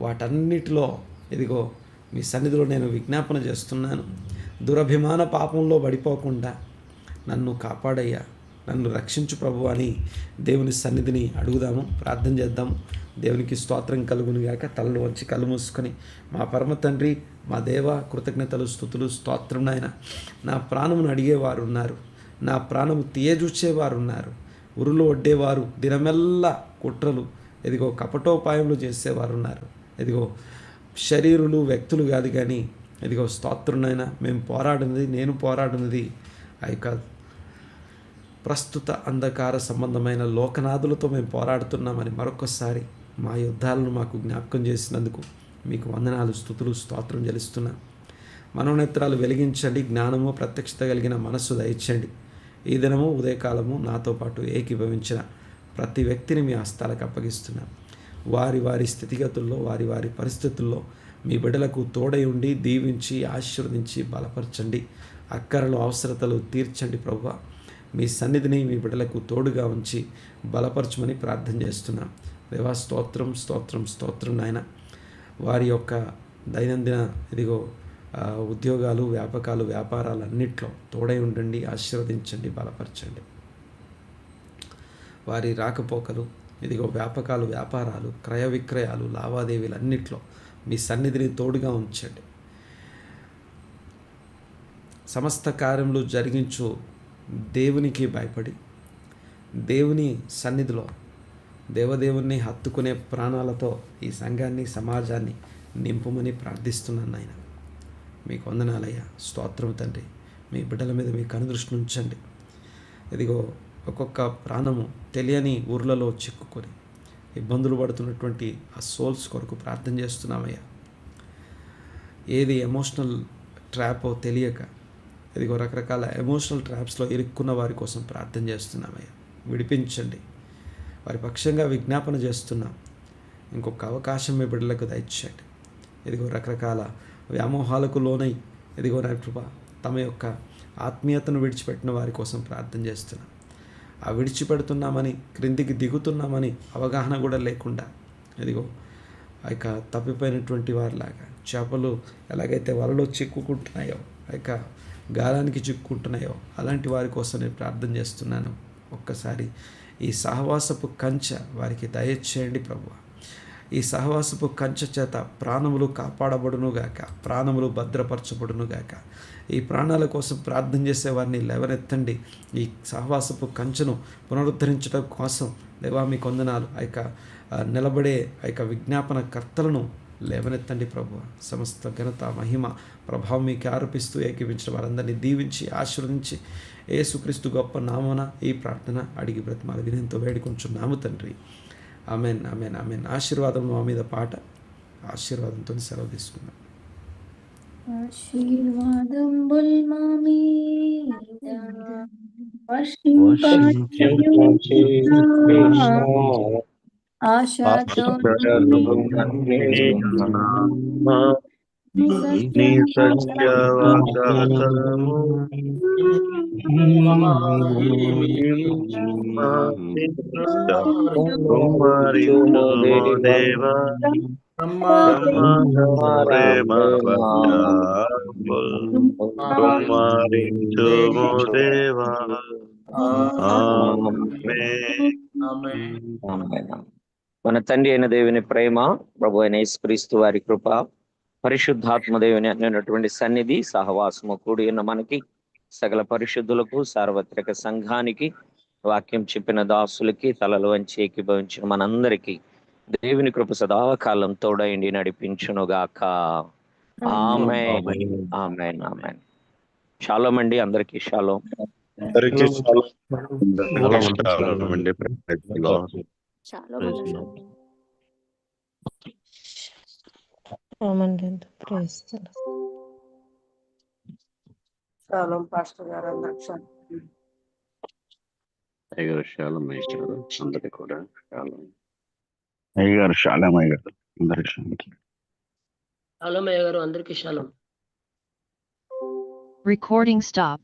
వాటన్నిటిలో ఇదిగో మీ సన్నిధిలో నేను విజ్ఞాపన చేస్తున్నాను. దురభిమాన పాపంలో పడిపోకుండా నన్ను కాపాడయ్యా, నన్ను రక్షించు ప్రభు అని దేవుని సన్నిధిని అడుగుదాము, ప్రార్థన చేద్దాము. దేవునికి స్తోత్రం కలుగునుగాక. తలలు వచ్చి కళ్ళు మూసుకొని, మా పరమ తండ్రి, మా దేవ, కృతజ్ఞతలు, స్తుతులు, స్తోత్రం నాయన. నా ప్రాణమును అడిగేవారు ఉన్నారు, నా ప్రాణము తీయజూచేవారు ఉన్నారు, ఉరులు ఒడ్డేవారు, దినమెల్లా కుట్రలు, ఇదిగో కపటోపాయములు చేసేవారు ఉన్నారు. ఇదిగో శరీరులు, వ్యక్తులు కాదు కానీ ఇదిగో స్తోత్రం నాయన. నేను పోరాడినది ఆ యొక్క ప్రస్తుత అంధకార సంబంధమైన లోకనాథులతో మేము పోరాడుతున్నామని మరొకసారి మా యుద్ధాలను మాకు జ్ఞాపకం చేసినందుకు మీకు వందనాలు, స్తుతులు, స్తోత్రం చెల్లిస్తున్నా. మనోనేత్రాలు వెలిగించండి, జ్ఞానము ప్రత్యక్షత కలిగిన మనస్సు దయచండి. ఈ దినము ఉదయకాలము నాతో పాటు ఏకీభవించిన ప్రతి వ్యక్తిని మీ హస్తాలకు అప్పగిస్తున్నాను. వారి వారి స్థితిగతుల్లో, వారి వారి పరిస్థితుల్లో మీ బిడ్డలకు తోడై ఉండి దీవించి ఆశీర్వదించి బలపరచండి. అక్కరలు అవసరతలు తీర్చండి ప్రభువా. మీ సన్నిధిని మీ బిడ్డలకు తోడుగా ఉంచి బలపరచమని ప్రార్థన చేస్తున్నాం. దేవా స్తోత్రం స్తోత్రం స్తోత్రం నాయన. వారి యొక్క దైనందిన ఉద్యోగాలు, వ్యాపకాలు, వ్యాపారాలు అన్నిట్లో తోడై ఉండండి, ఆశీర్వదించండి, బలపరచండి. వారి రాకపోకలు, వ్యాపకాలు, వ్యాపారాలు, క్రయ విక్రయాలు, లావాదేవీలు అన్నిట్లో మీ సన్నిధిని తోడుగా ఉంచండి. సమస్త కార్యములు జరిగించు దేవునికి భయపడి దేవుని సన్నిధిలో దేవదేవుణ్ణి హత్తుకునే ప్రాణాలతో ఈ సంఘాన్ని, సమాజాన్ని నింపుమని ప్రార్థిస్తున్నాను నాయన. మీకు వందనాలయ్యా. స్తోత్రం తండ్రి. మీ బిడ్డల మీద మీ కనుదృష్టి ఉంచండి. ఒక్కొక్క ప్రాణము తెలియని ఊర్లలో చిక్కుకొని ఇబ్బందులు పడుతున్నటువంటి ఆ సోల్స్ కొరకు ప్రార్థన చేస్తున్నామయ్యా. ఏది ఎమోషనల్ ట్రాపో తెలియక రకరకాల ఎమోషనల్ ట్రాప్స్లో ఇరుక్కున్న వారి కోసం ప్రార్థన చేస్తున్నామయ్యా. విడిపించండి. వారి పక్షంగా విజ్ఞాపన చేస్తున్నాం. ఇంకొక అవకాశం మీ బిడ్డలకు దయచేయండి. రకరకాల వ్యామోహాలకు లోనై నా కృప తమ యొక్క ఆత్మీయతను విడిచిపెట్టిన వారి కోసం ప్రార్థన చేస్తున్నాం. ఆ విడిచిపెడుతున్నామని, క్రిందికి దిగుతున్నామని అవగాహన కూడా లేకుండా ఆ యొక్క తప్పిపోయినటువంటి వారిలాగా చేపలు ఎలాగైతే వలలో చిక్కుకుంటున్నాయో, ఆ యొక్క గాలానికి చిక్కుకుంటున్నాయో అలాంటి వారి కోసం నేను ప్రార్థన చేస్తున్నాను. ఒక్కసారి ఈ సహవాసపు కంచె వారికి దయచేయండి ప్రభువా. ఈ సహవాసపు కంచె చేత ప్రాణములు కాపాడబడునుగాక, ప్రాణములు భద్రపరచబడునుగాక. ఈ ప్రాణాల కోసం ప్రార్థన చేసే వారిని లేవనెత్తండి. ఈ సహవాసపు కంచెను పునరుద్ధరించడం కోసం దేవా మీ కొందనాలు. ఆ యొక్క నిలబడే ఆ యొక్క విజ్ఞాపన కర్తలను లేవనెత్తండి ప్రభువా. సమస్త ఘనత, మహిమ, ప్రభావం మీకు ఆరోపిస్తూ ఏకీపించిన వారందరినీ దీవించి ఆశీర్వదించి యేసుక్రీస్తు గొప్ప నామమున ఈ ప్రార్థన అడిగి బ్రతిమాల వినయంతో వేడుకొంచున్నాము తండ్రి. Amen, amen, amen. ఆశీర్వాదం మా మీద పాట. ఆశీర్వాదంతో సెలవు తీసుకున్నాం. ఆశీర్వాదం ఆశతో నీ సత్యవాగ్దానము కుమారించుము దేవా, కుమారించుము దేవా. మన తండ్రి అయిన దేవుని ప్రేమ, ప్రభు అయిన యేసుక్రీస్తు వారి కృప, పరిశుద్ధాత్మ దేవుని అన్నటువంటి సన్నిధి, సహవాసము కూడి ఉన్న మనకి, సకల పరిశుద్ధులకు, సార్వత్రిక సంఘానికి, వాక్యం చెప్పిన దాసులకి, తలలు వంచి ఏకీభవించిన మనందరికీ దేవుని కృప సదాకాలం తోడైండి నడిపించునుగాక. ఆమేన్, ఆమేన్, ఆమేన్. షాలోమ్ అండి, అందరికీ షాలోమ్. షాలోమ్ పాస్టర్ గారు, అందరికి షాలోమ్ అయ్యారు. అందరికి కూడా షాలోమ్ అయ్యారు. షాలోమ్ అయ్యారు. అందరికి షాలోమ్ అయ్య గారు, అందరికి షాలోమ్. Recording stop.